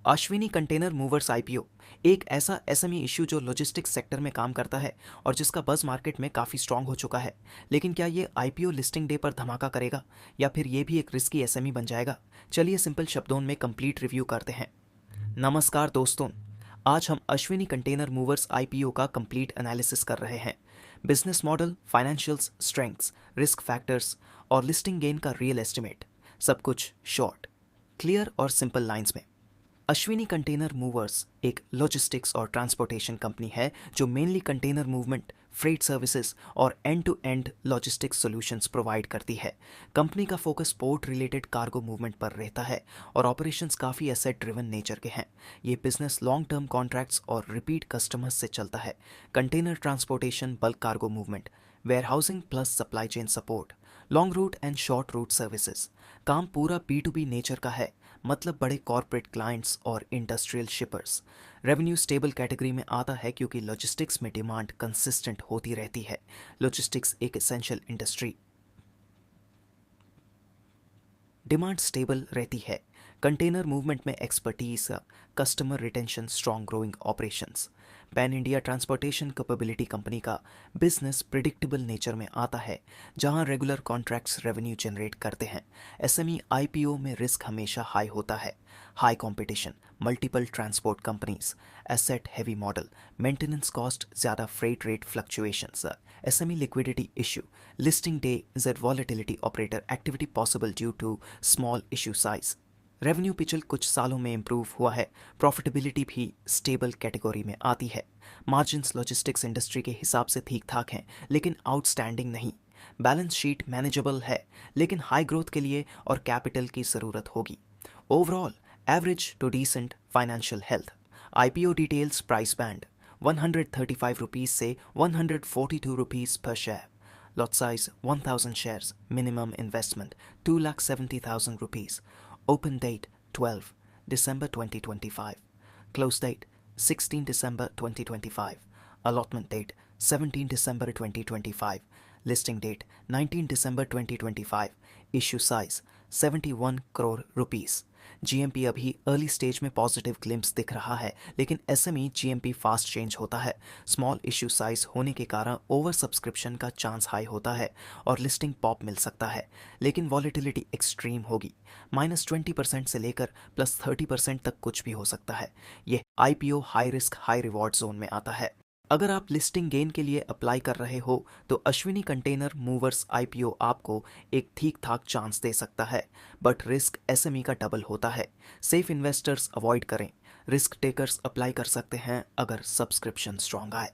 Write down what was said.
Ashwini container movers IPO एक ऐसा SME issue जो लॉजिस्टिक्स सेक्टर में काम करता है और जिसका बज़ मार्केट में काफ़ी स्ट्रांग हो चुका है। लेकिन क्या ये आईपीओ लिस्टिंग डे पर धमाका करेगा या फिर ये भी एक रिस्की एसएमई बन जाएगा? चलिए सिंपल शब्दों में कंप्लीट रिव्यू करते हैं। नमस्कार दोस्तों, आज हम अश्विनी कंटेनर मूवर्स आईपीओ का कंप्लीट एनालिसिस कर रहे हैं। Business model, financials, strengths, risk factors और लिस्टिंग गेन का रियल एस्टिमेट, सब कुछ शॉर्ट, क्लियर और सिंपल लाइंस में। अश्विनी कंटेनर मूवर्स एक लॉजिस्टिक्स और ट्रांसपोर्टेशन कंपनी है जो mainly container movement, freight services और end to end logistics solutions provide करती है। कंपनी का focus port related cargo movement पर रहता है और ऑपरेशंस काफ़ी एसेट ड्रिवन नेचर के हैं। ये बिजनेस लॉन्ग टर्म कॉन्ट्रैक्ट्स और रिपीट कस्टमर्स से चलता है। Container transportation, bulk cargo movement, warehousing plus supply chain support, long route and short route services. काम पूरा B2B नेचर का है, मतलब बड़े कॉर्पोरेट क्लाइंट्स और industrial shippers. Revenue stable category में आता है क्योंकि लॉजिस्टिक्स में डिमांड कंसिस्टेंट होती रहती है। लॉजिस्टिक्स एक एसेंशियल इंडस्ट्री, डिमांड स्टेबल रहती है। कंटेनर मूवमेंट में expertise, customer retention, strong growing operations. Pan India transportation capability company का बिजनेस प्रिडिक्टेबल नेचर में आता है, जहां रेगुलर कॉन्ट्रैक्ट्स रेवेन्यू जनरेट करते हैं। एसएमई आईपीओ में रिस्क हमेशा हाई होता है। High competition, multiple transport companies, asset heavy model, maintenance cost ज़्यादा, freight rate fluctuations, SME liquidity issue, listing day is at volatility, operator activity possible due to small issue size. Revenue पिछले कुछ सालों में improve हुआ है। Profitability भी stable category में आती है। मार्जिन्स लॉजिस्टिक्स इंडस्ट्री के हिसाब से ठीक ठाक हैं, लेकिन आउटस्टैंडिंग नहीं। बैलेंस शीट मैनेजेबल है, लेकिन हाई ग्रोथ के लिए और कैपिटल की ज़रूरत होगी। Overall average to decent financial health. IPO details, price band 135 rupees से 142 रुपीज़ पर शेयर। Lot size 1000 shares. Minimum investment 2,70,000 rupees. Open date 12 December 2025. Close date 16 December 2025. Allotment date 17 December 2025. Listing date 19 December 2025. Issue size 71 crore rupees. GMP अभी early stage में positive glimpse दिख रहा है, लेकिन SME GMP fast change होता है। Small issue size होने के कारण ओवर सब्सक्रिप्शन का चांस हाई होता है और लिस्टिंग पॉप मिल सकता है, लेकिन वॉलेटिलिटी एक्सट्रीम होगी। -20% से लेकर +30% तक कुछ भी हो सकता है। यह IPO high risk high reward zone में आता है। अगर आप लिस्टिंग गेन के लिए अप्लाई कर रहे हो तो अश्विनी कंटेनर मूवर्स आईपीओ आपको एक ठीक ठाक चांस दे सकता है, बट रिस्क एसएमई का डबल होता है। सेफ इन्वेस्टर्स अवॉइड करें। रिस्क टेकर्स अप्लाई कर सकते हैं अगर सब्सक्रिप्शन स्ट्रांग आए।